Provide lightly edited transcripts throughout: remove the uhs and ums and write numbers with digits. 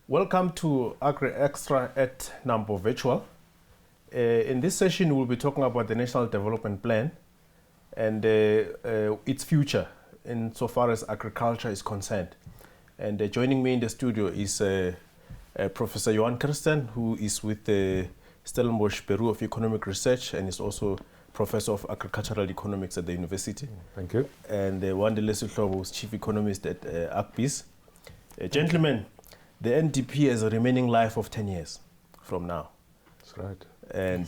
Welcome to Agri Extra at NAMPO Virtual. In this session, we'll be talking about the National Development Plan and its future insofar as agriculture is concerned. And joining me in the studio is Professor Johann Kirsten, who is with the Stellenbosch Bureau of Economic Research and is also Professor of Agricultural Economics at the university. Thank you. And Wandile Sihlobo, who's Chief Economist at ACBIS. Gentlemen, the NDP has a remaining life of 10 years from now. That's right. And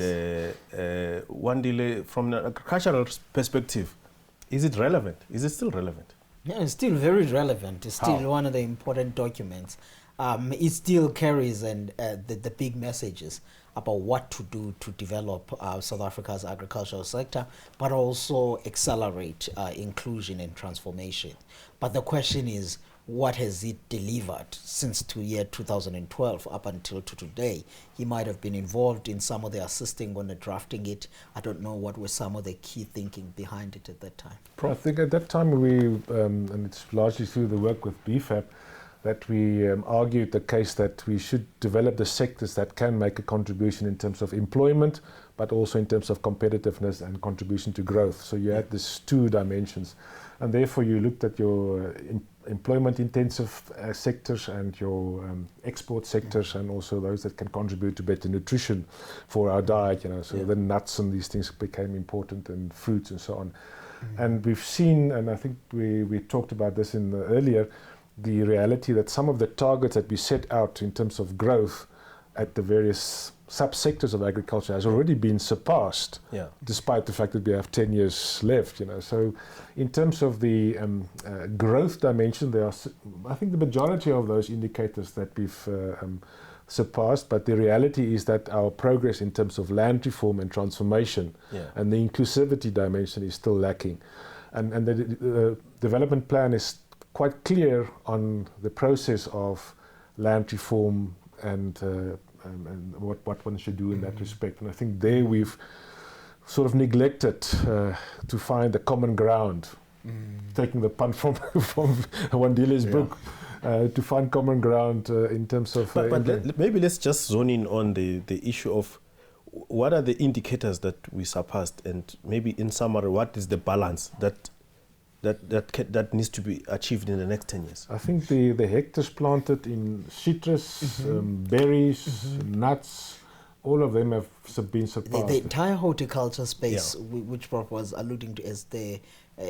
Wandile, from an agricultural perspective, is it relevant? Is it still relevant? Yeah, it's still very relevant. It's still one of the important documents. It still carries the big messages about what to do to develop South Africa's agricultural sector, but also accelerate inclusion and transformation. But the question is, what has it delivered since the year 2012 up until to today? He might have been involved in some of the assisting when they're drafting it. I don't know what were some of the key thinking behind it at that time. I think at that time we, and it's largely through the work with BFAP, that we argued the case that we should develop the sectors that can make a contribution in terms of employment, but also in terms of competitiveness and contribution to growth. So you had these two dimensions, and therefore you looked at your employment-intensive sectors and your export sectors, and also those that can contribute to better nutrition for our diet. So the nuts and these things became important, and fruits and so on. And we've seen, and I think we talked about this in the earlier, the reality that some of the targets that we set out in terms of growth at the various subsectors of agriculture has already been surpassed, despite the fact that we have 10 years left. So in terms of the growth dimension, there are, I think, the majority of those indicators that we've surpassed, but the reality is that our progress in terms of land reform and transformation and the inclusivity dimension is still lacking. And the development plan is quite clear on the process of land reform and what one should do in that respect. And I think there we've sort of neglected to find a common ground, taking the pun from Wandile's book, to find common ground in terms of... But maybe let's just zone in on the issue of what are the indicators that we surpassed, and maybe in summary, what is the balance that needs to be achieved in the next 10 years? I think the hectares planted in citrus, berries, nuts, all of them have been surpassed. The entire horticulture space, which Prof was alluding to as the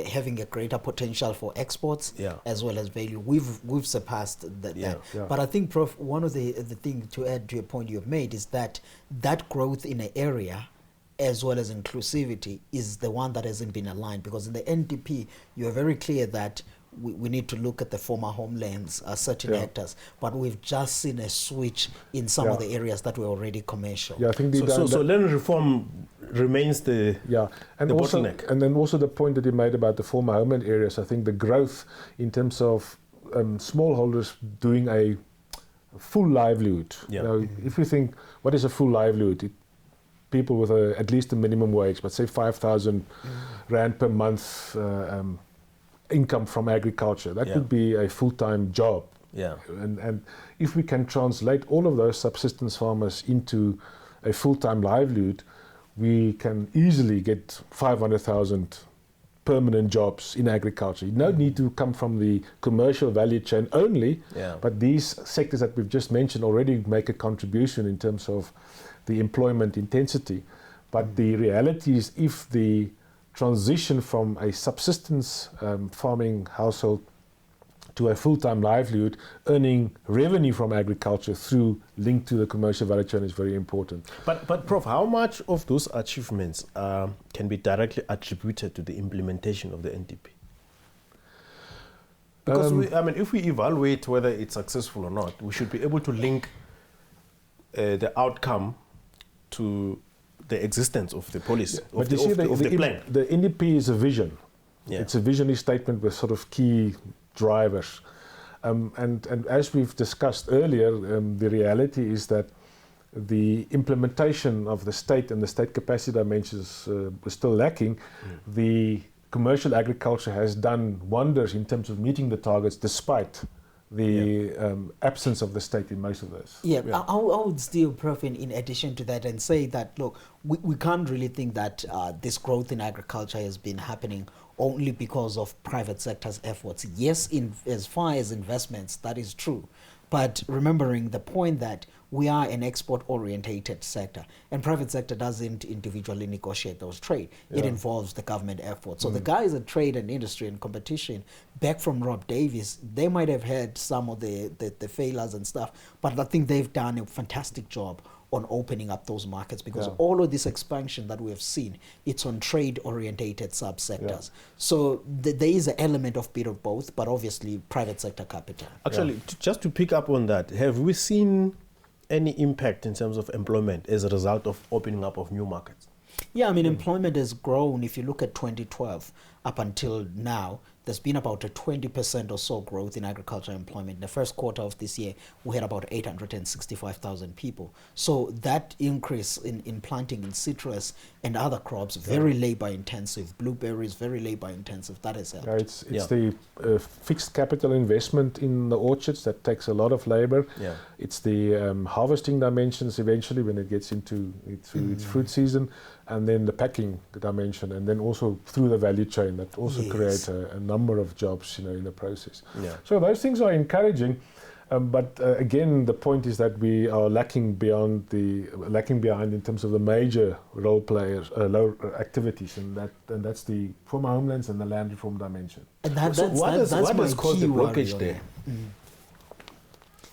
having a greater potential for exports as well as value, we've surpassed that. But I think, Prof, one of the things to add to a point you've made is that growth in an area as well as inclusivity is the one that hasn't been aligned, because in the NDP you are very clear that we need to look at the former homelands, certain hectares, but we've just seen a switch in some of the areas that were already commercial. I think so land reform remains the bottleneck. And then also the point that you made about the former homeland areas, I think the growth in terms of smallholders doing a full livelihood. If you think, what is a full livelihood? People with at least a minimum wage, but say 5,000 rand per month income from agriculture. That would be a full-time job. And if we can translate all of those subsistence farmers into a full-time livelihood, we can easily get 500,000 permanent jobs in agriculture. You don't need to come from the commercial value chain only, but these sectors that we've just mentioned already make a contribution in terms of the employment intensity. But the reality is, if the transition from a subsistence farming household to a full-time livelihood, earning revenue from agriculture through linked to the commercial value chain is very important. But Prof, how much of those achievements can be directly attributed to the implementation of the NDP? Because if we evaluate whether it's successful or not, we should be able to link the outcome to the existence of the policy, of the plan. The NDP is a vision. It's a visionary statement with sort of key drivers. And as we've discussed earlier, the reality is that the implementation of the state and the state capacity dimensions was still lacking. The commercial agriculture has done wonders in terms of meeting the targets despite the absence of the state in most of those. I would still, Prof, in addition to that, and say that, look, we can't really think that this growth in agriculture has been happening only because of private sector's efforts. Yes, as far as investments, that is true. But remembering the point that we are an export-orientated sector, and private sector doesn't individually negotiate those trade. It involves the government effort. So the guys at trade and industry and competition, back from Rob Davies, they might have had some of the failures and stuff, but I think they've done a fantastic job on opening up those markets, because all of this expansion that we have seen, it's on trade-orientated subsectors. So there is an element of bit of both, but obviously private sector capital. Actually, just to pick up on that, have we seen any impact in terms of employment as a result of opening up of new markets? Yeah, I mean, employment has grown. If you look at 2012 up until now, there's been about a 20% or so growth in agriculture employment. In the first quarter of this year, we had about 865,000 people. So that increase in planting in citrus and other crops, very labor intensive, blueberries, very labor intensive, that has helped. It's the fixed capital investment in the orchards that takes a lot of labor. It's the harvesting dimensions eventually when it gets into its fruit season, and then the packing dimension, and then also through the value chain that also create a number of jobs, in the process. So those things are encouraging, but again, the point is that we are lacking behind in terms of the major role players, activities, and that's the former homelands and the land reform dimension. And what has caused the blockage there?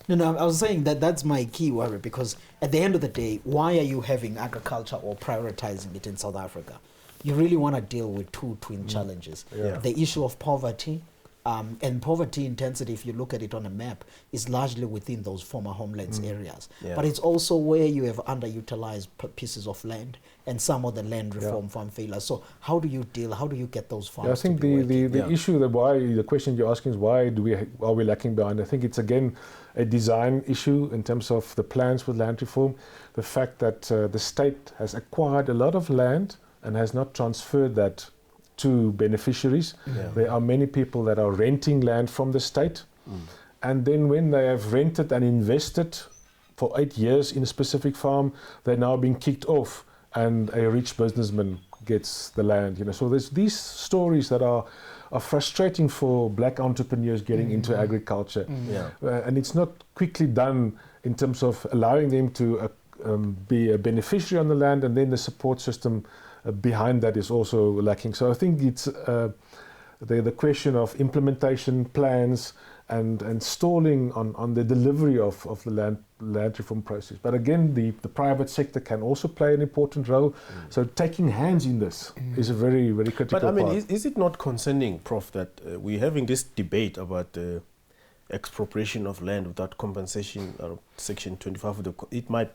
No, I was saying that's my key worry, because at the end of the day, why are you having agriculture or prioritizing it in South Africa? You really want to deal with two twin challenges. The issue of poverty, and poverty intensity, if you look at it on a map, is largely within those former homelands areas. But it's also where you have underutilized pieces of land and some of the land reform farm failures. So how do you get those farms? I think the issue, the question you're asking is why are we lacking behind? I think it's again a design issue in terms of the plans with land reform. The fact that the state has acquired a lot of land and has not transferred that to beneficiaries. There are many people that are renting land from the state, and then when they have rented and invested for 8 years in a specific farm, they're now being kicked off, and a rich businessman gets the land. So there's these stories that are frustrating for black entrepreneurs getting into agriculture, and it's not quickly done in terms of allowing them to be a beneficiary on the land, and then the support system behind that is also lacking. So I think it's the question of implementation plans and stalling on the delivery of the land reform process. But again, the private sector can also play an important role. So taking hands in this is a very, very critical part. But I mean, is it not concerning, Prof, that we're having this debate about the expropriation of land without compensation, or Section 25 of it might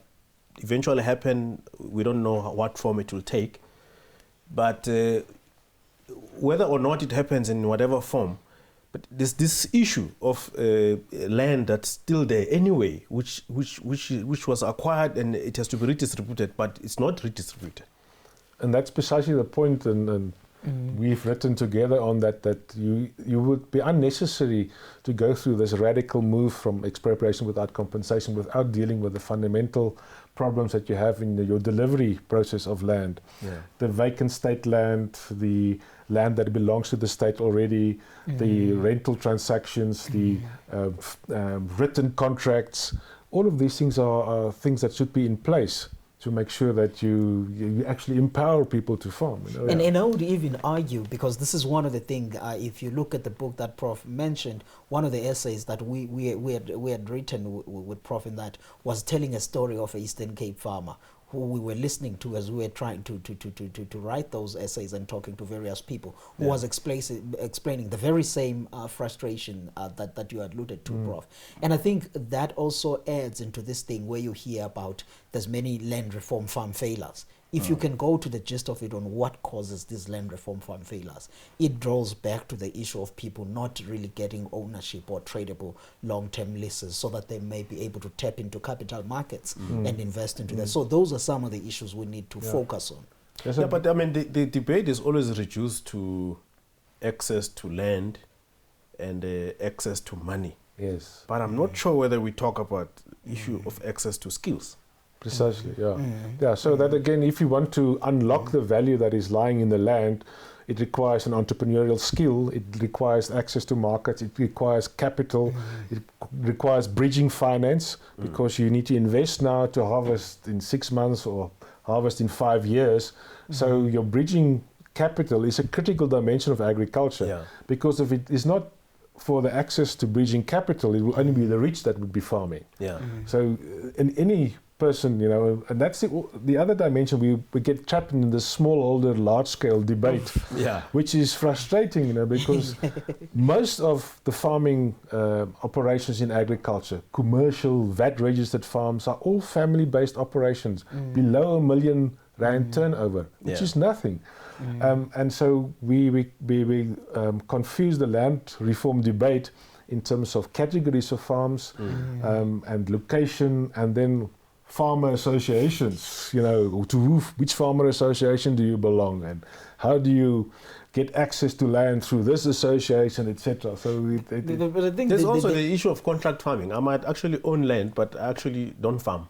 eventually happen. We don't know what form it will take. But whether or not it happens in whatever form, but there's this issue of land that's still there anyway, which was acquired and it has to be redistributed, but it's not redistributed. And that's precisely the point, and we've written together on that you would be unnecessary to go through this radical move from expropriation without compensation without dealing with the fundamental problems that you have in your delivery process of land. The vacant state land, the land that belongs to the state already, the rental transactions, the written contracts, all of these things are things that should be in place to make sure that you actually empower people to farm. And I would even argue, because this is one of the things, if you look at the book that Prof mentioned, one of the essays that we had written with Prof in that was telling a story of an Eastern Cape farmer who we were listening to as we were trying to write those essays and talking to various people, who was explaining the very same frustration that you alluded to, Prof. And I think that also adds into this thing where you hear about there's many land reform farm failures. If you can go to the gist of it on what causes these land reform farm failures, it draws back to the issue of people not really getting ownership or tradable long-term leases so that they may be able to tap into capital markets and invest into that. So those are some of the issues we need to focus on. But I mean, the debate is always reduced to access to land and access to money. Yes. But I'm not sure whether we talk about issue of access to skills. Precisely, yeah. So that again, if you want to unlock the value that is lying in the land, it requires an entrepreneurial skill, it requires access to markets, it requires capital, it requires bridging finance, because you need to invest now to harvest in 6 months or harvest in 5 years. So your bridging capital is a critical dimension of agriculture, because if it is not for the access to bridging capital, it will only be the rich that would be farming. So in any person, and that's the other dimension. We get trapped in the smallholder, large-scale debate, which is frustrating, because most of the farming operations in agriculture, commercial, VAT-registered farms, are all family-based operations below R1 million turnover, which is nothing. And so we confuse the land reform debate in terms of categories of farms and location, and then farmer associations, to which farmer association do you belong, and how do you get access to land through this association, etc. So but I think there's also the issue of contract farming. I might actually own land, but I actually don't farm.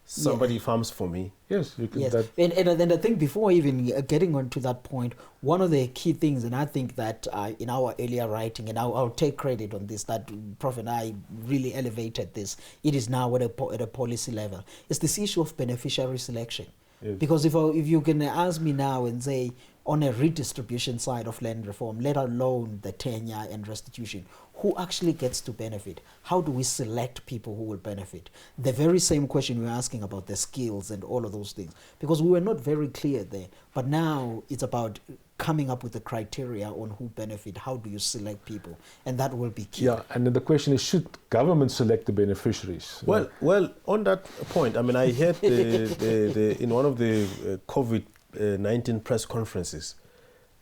Somebody farms for me. Yes, you can. Yes. And I think before even getting on to that point, one of the key things, and I think that in our earlier writing, and I'll take credit on this, that Prof and I really elevated this, it is now at a policy level, it's this issue of beneficiary selection. Yes. Because if you can ask me now and say, on a redistribution side of land reform, let alone the tenure and restitution, who actually gets to benefit? How do we select people who will benefit? The very same question we were asking about the skills and all of those things, because we were not very clear there. But now it's about coming up with the criteria on who benefit. How do you select people? And that will be key. Yeah, and then the question is, should government select the beneficiaries? Well, on that point, I mean, I heard in one of the COVID-19 press conferences,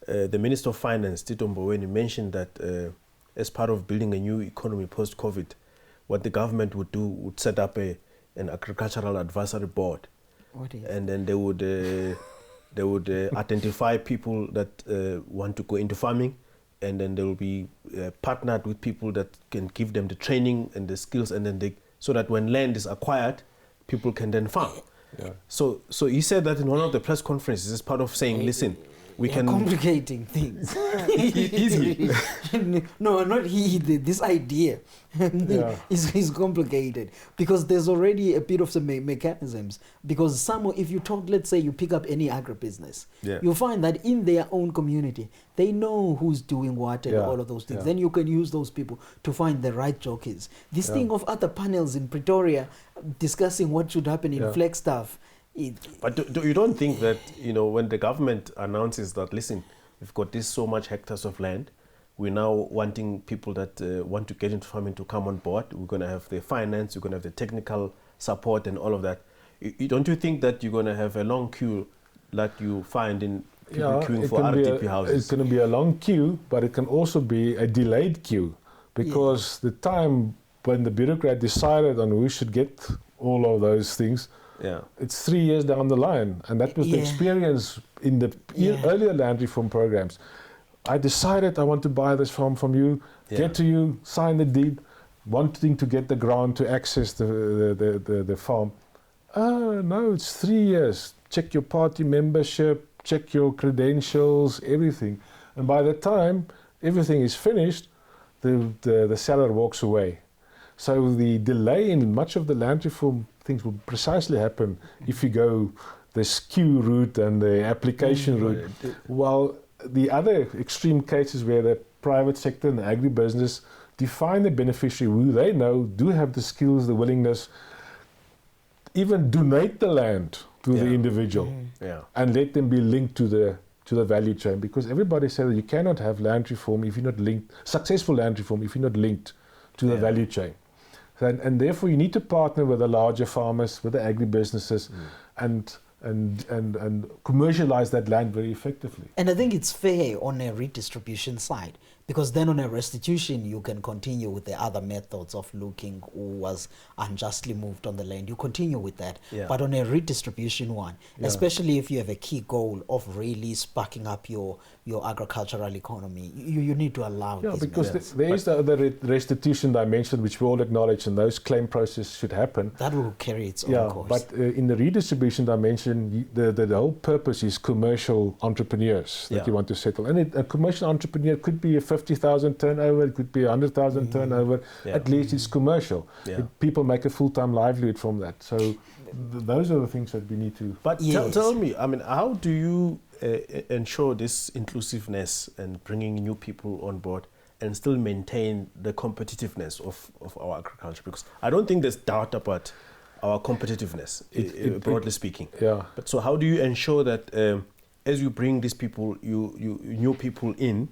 the Minister of Finance, Tito Mboweni, mentioned that as part of building a new economy post-COVID, what the government would do would set up an agricultural advisory board, and then they would identify people that want to go into farming, and then they will be partnered with people that can give them the training and the skills, and then so that when land is acquired, people can then farm. Yeah. So he said that in one of the press conferences as part of saying, listen, we can complicating things. Easily. No, not this idea is complicated, because there's already a bit of some mechanisms. Because if you talk, let's say you pick up any agribusiness, you'll find that in their own community, they know who's doing what and all of those things. Then you can use those people to find the right jockeys. This thing of other panels in Pretoria discussing what should happen in Flagstaff. But you don't think that, when the government announces that, listen, we've got this so much hectares of land, we're now wanting people that want to get into farming to come on board, we're going to have the finance, we're going to have the technical support and all of that. Don't you think that you're going to have a long queue like you find in people queuing for RDP houses? It's going to be a long queue, but it can also be a delayed queue, because the time when the bureaucrat decided on who should get all of those things, it's 3 years down the line. And that was the experience in the earlier land reform programs. I decided I want to buy this farm from you, get to you, sign the deed, wanting to get the grant to access the farm. No, it's 3 years. Check your party membership, check your credentials, everything. And by the time everything is finished, the seller walks away. So the delay in much of the land reform things will precisely happen if you go the SKU route and the application route. While the other extreme cases where the private sector and the agribusiness define the beneficiary who they know do have the skills, the willingness, even donate the land to the individual and let them be linked to the value chain, because everybody says that you cannot have land reform if you're not linked, successful land reform if you're not linked to the value chain. And therefore you need to partner with the larger farmers, with the agribusinesses, and commercialize that land very effectively. And I think it's fair on a redistribution side, Because then on a restitution, you can continue with the other methods of looking who was unjustly moved on the land. You continue with that. Yeah. But on a redistribution one, especially if you have a key goal of really sparking up your agricultural economy, you need to allow Yeah, these because methods. there is the restitution dimension, which we all acknowledge, and those claim processes should happen. That will carry its own course. But in the redistribution dimension, the whole purpose is commercial entrepreneurs that you want to settle. And a commercial entrepreneur could be a 50,000 turnover, it could be 100,000 turnover. At least it's commercial. People make a full-time livelihood from that. So those are the things that we need to... But tell me, I mean, how do you ensure this inclusiveness and bringing new people on board and still maintain the competitiveness of our agriculture? Because I don't think there's doubt about our competitiveness, broadly speaking. Yeah. But so how do you ensure that as you bring these people, new people in,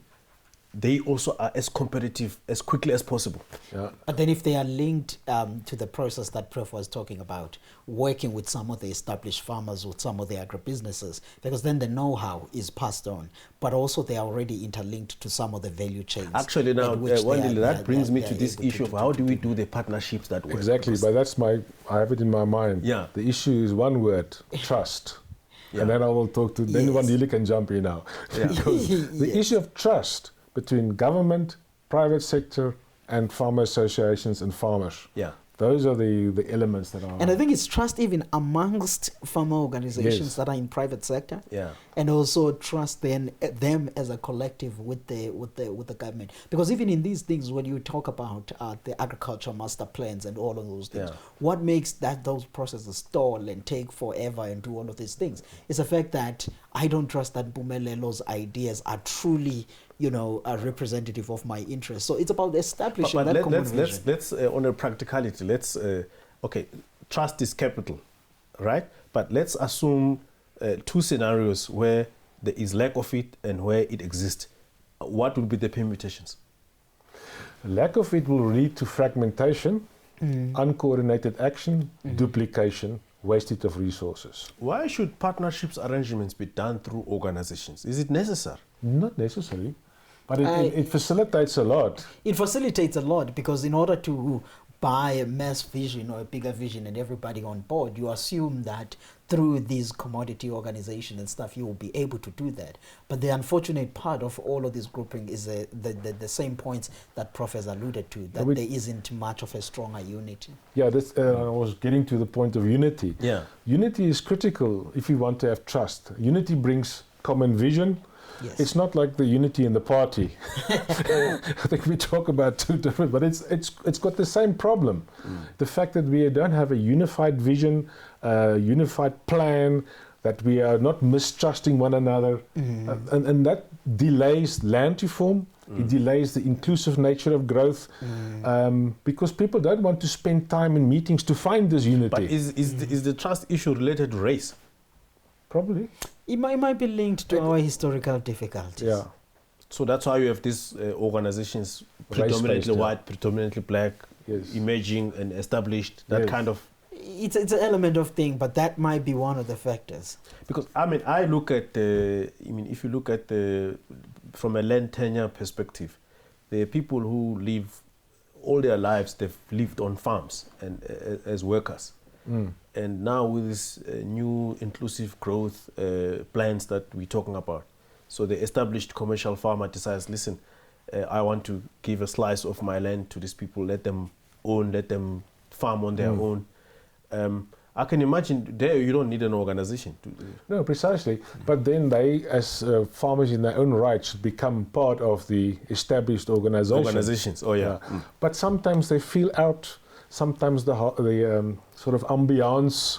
they also are as competitive as quickly as possible? Yeah. But then if they are linked to the process that Prof was talking about, working with some of the established farmers, with some of the agribusinesses, because then the know-how is passed on, but also they are already interlinked to some of the value chains. Actually, now, Wandile, that brings me to this issue of how do we do the partnerships that work? Exactly, but I have it in my mind. Yeah. The issue is one word, trust. And then I will talk to, then Wandile can jump in now. Because the issue of trust between government, private sector, and farmer associations and farmers. Yeah. Those are the elements that are... And I think it's trust even amongst farmer organizations that are in private sector. Yeah. And also trust them as a collective with the government. Because even in these things, when you talk about the agriculture master plans and all of those things, what makes those processes stall and take forever and do all of these things is the fact that I don't trust that Mpumelelo's ideas are truly, a representative of my interests. So it's about establishing that common vision. Let's on a practicality, okay, trust is capital, right? But let's assume two scenarios where there is lack of it and where it exists. What would be the permutations? Lack of it will lead to fragmentation, uncoordinated action, duplication, wastage of resources. Why should partnerships arrangements be done through organizations? Is it necessary? Not necessarily, but it facilitates a lot. It facilitates a lot because in order to buy a mass vision or a bigger vision and everybody on board, you assume that through these commodity organizations and stuff, you will be able to do that. But the unfortunate part of all of this grouping is the same points that Prof has alluded to, that there isn't much of a stronger unity. Yeah, I was getting to the point of unity. Yeah. Unity is critical if you want to have trust. Unity brings common vision. Yes. It's not like the unity in the party. I think we talk about two different, but it's got the same problem. The fact that we don't have a unified vision, unified plan, that we are not mistrusting one another, and that delays land reform. It delays the inclusive nature of growth because people don't want to spend time in meetings to find this unity. But is the trust issue related to race? Probably. It might be linked to our historical difficulties. Yeah. So that's why you have these organizations, predominantly white, predominantly black, emerging and established, that kind of... It's an element of thing, but that might be one of the factors. Because, I look at, if you look at from a land tenure perspective, the people who live all their lives, they've lived on farms and as workers. And now with this new inclusive growth plans that we're talking about, so the established commercial farmer decides, listen, I want to give a slice of my land to these people, let them own, let them farm on their own. I can imagine there you don't need an organization to do it. No, precisely. But then they, as farmers in their own right, should become part of the established organizations. Oh yeah. But sometimes they feel out. Sometimes the sort of ambiance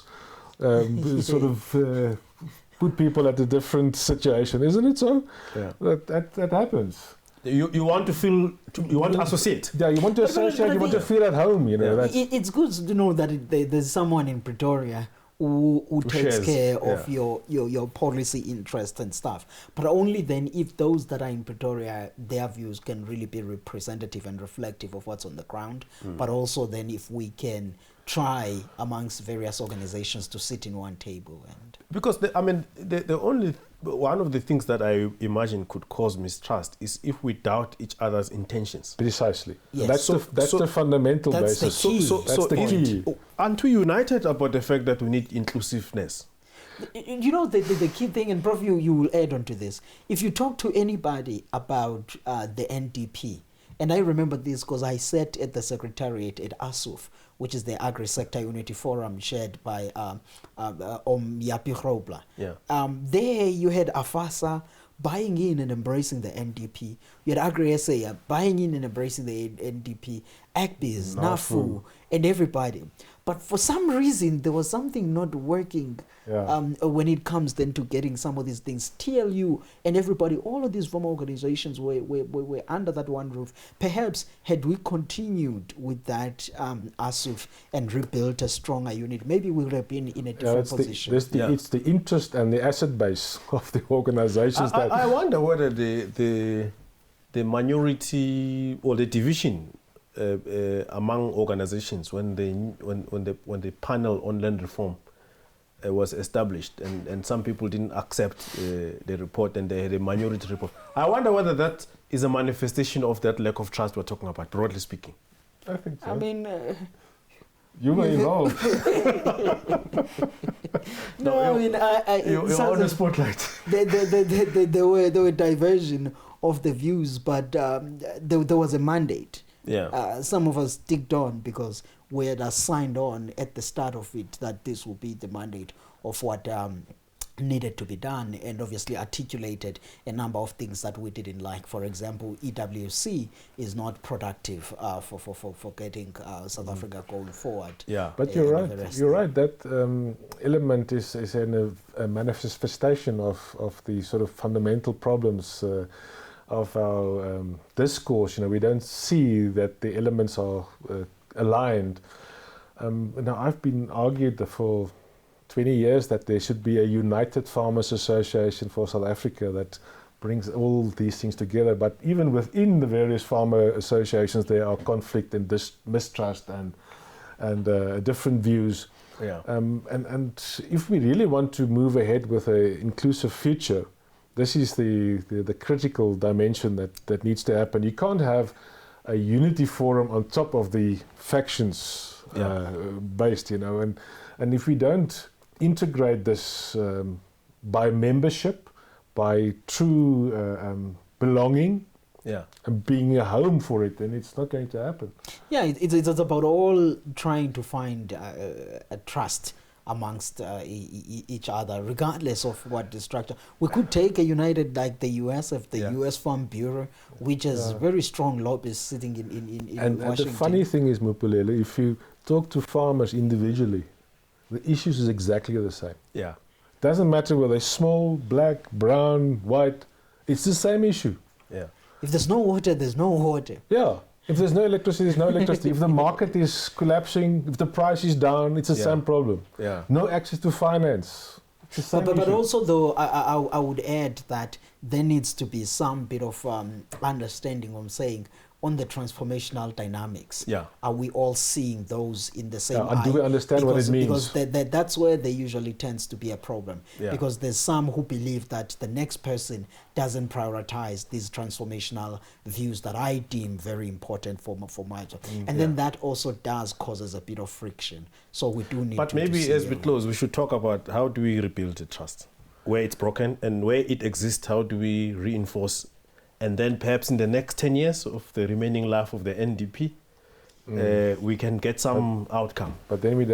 put people at a different situation, isn't it so? Yeah. That happens. You want to feel, you want to associate. Yeah, you want to associate, you want to feel at home, It's good to know that there's someone in Pretoria who takes care of your policy interest and stuff. But only then if those that are in Pretoria, their views can really be representative and reflective of what's on the ground. But also then if we can try amongst various organizations to sit in one table? And because one of the things that I imagine could cause mistrust is if we doubt each other's intentions. Precisely. Yes. That's the fundamental that's basis. the key. That's the key. Aren't we united about the fact that we need inclusiveness? You know, the key thing, and Prof, you will add on to this. If you talk to anybody about the NDP, and I remember this because I sat at the Secretariat at ASUF, which is the Agri-Sector Unity Forum chaired by Yapi Grobler. Yeah. There you had AFASA buying in and embracing the NDP. You had Agri-SA buying in and embracing the NDP, ACBIS, NAFU, and everybody. But for some reason, there was something not working when it comes then to getting some of these things. TLU and everybody, all of these former organizations were under that one roof. Perhaps had we continued with that ASUF and rebuilt a stronger unit, maybe we would have been in a different position. It's the interest and the asset base of the organizations. I wonder whether the minority or the division among organizations when the panel on land reform was established and some people didn't accept the report and they had a minority report. I wonder whether that is a manifestation of that lack of trust we're talking about, broadly speaking. I think so. I mean... you were involved. You're on the spotlight. There were diversion of the views, but there was a mandate. Yeah. Some of us sticked on because we had signed on at the start of it that this will be the mandate of what needed to be done, and obviously articulated a number of things that we didn't like. For example, EWC is not productive for getting South Africa going forward. Yeah, but you're right. You're right. That element is a manifestation of the sort of fundamental problems of our discourse. You know, we don't see that the elements are aligned. Now, I've been argued for 20 years that there should be a united farmers association for South Africa that brings all these things together. But even within the various farmer associations, there are conflict and mistrust and different views. Yeah. And if we really want to move ahead with an inclusive future, this is the critical dimension that needs to happen. You can't have a unity forum on top of the factions based, you know, and if we don't integrate this by membership, by true belonging, and being a home for it, then it's not going to happen. Yeah, it's about all trying to find a trust amongst each other, regardless of what the structure. We could take a united, like the US, of the US Farm Bureau, which has very strong lobbyists sitting in Washington. And the funny thing is, Mpumelelo, if you talk to farmers individually, the issues is exactly the same. Yeah. Doesn't matter whether they're small, black, brown, white, it's the same issue. Yeah. If there's no water, there's no water. Yeah. If there's no electricity, there's no electricity. If the market is collapsing, if the price is down, it's the same problem. Yeah. No access to finance. It's the same but also, though, I would add that there needs to be some bit of understanding on saying, on the transformational dynamics, are we all seeing those in the same eye? Do we understand what it means? Because that's where there usually tends to be a problem. Yeah. Because there's some who believe that the next person doesn't prioritize these transformational views that I deem very important for my job. And then that also causes a bit of friction. So we do need But maybe as we close, we should talk about how do we rebuild the trust? Where it's broken and where it exists, how do we reinforce? And then perhaps in the next 10 years of the remaining life of the NDP, we can get some outcome. But then we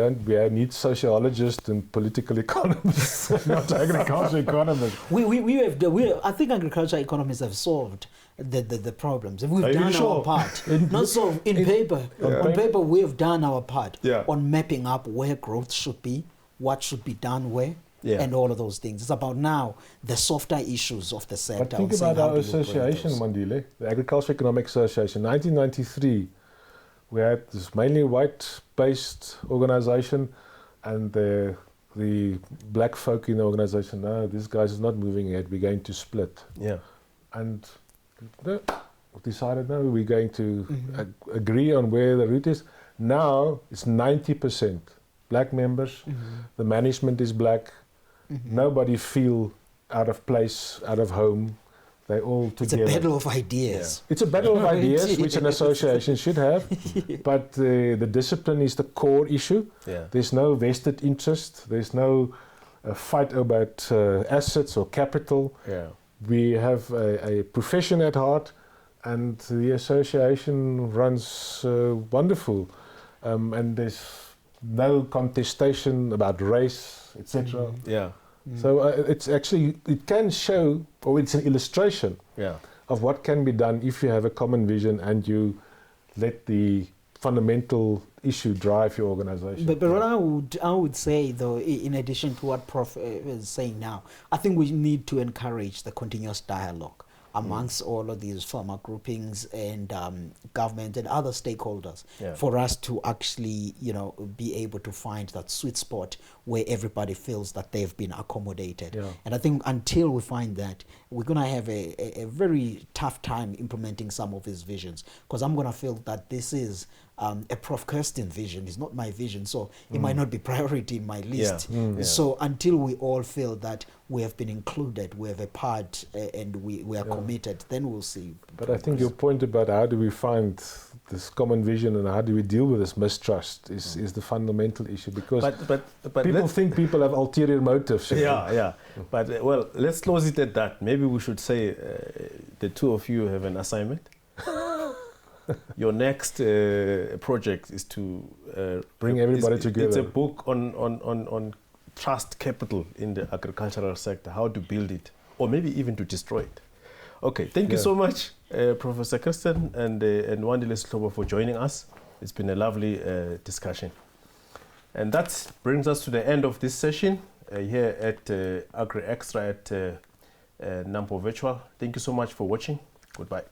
need sociologists and political economists, not agriculture economists. I think agriculture economists have solved the problems. We've done our part. Not solved in paper. On paper, we have done our part on mapping up where growth should be, what should be done where. And all of those things. It's about now the softer issues of the sector. But think about our association, Wandile, the Agriculture Economic Association. 1993, we had this mainly white-based organization, and the black folk in the organization, no, this guy's is not moving ahead, we're going to split. Yeah. And decided, no, we're going to agree on where the route is. Now it's 90% black members. The management is black. Nobody feel out of place, out of home. They all together. It's a battle of ideas. It's a battle of ideas, which an association should have. But the discipline is the core issue. There's no vested interest. There's no fight about assets or capital. We have a profession at heart, and the association runs wonderful. And there's no contestation about race, etc. So it's actually, it can show, or it's an illustration of what can be done if you have a common vision and you let the fundamental issue drive your organization. But what I would say, though, in addition to what Prof is saying now, I think we need to encourage the continuous dialogue amongst all of these farmer groupings and government and other stakeholders for us to actually, be able to find that sweet spot where everybody feels that they've been accommodated. And I think until we find that, we're going to have a very tough time implementing some of his visions, because I'm going to feel that this is a Prof. Kirsten vision. It's not my vision, so it might not be priority in my list. So until we all feel that we have been included, we have a part, and we are committed, then we'll see. But I think your point about how do we find this common vision and how do we deal with this mistrust is the fundamental issue, because but people think people have ulterior motives. But well, let's close it at that. Maybe we should say the two of you have an assignment. Your next project is to bring everybody together. It's a book on trust capital in the agricultural sector, how to build it, or maybe even to destroy it. Okay, thank you so much, Professor Kirsten and Wandile Sihlobo, for joining us. It's been a lovely discussion. And that brings us to the end of this session here at Agri Extra at NAMPO Virtual. Thank you so much for watching. Goodbye.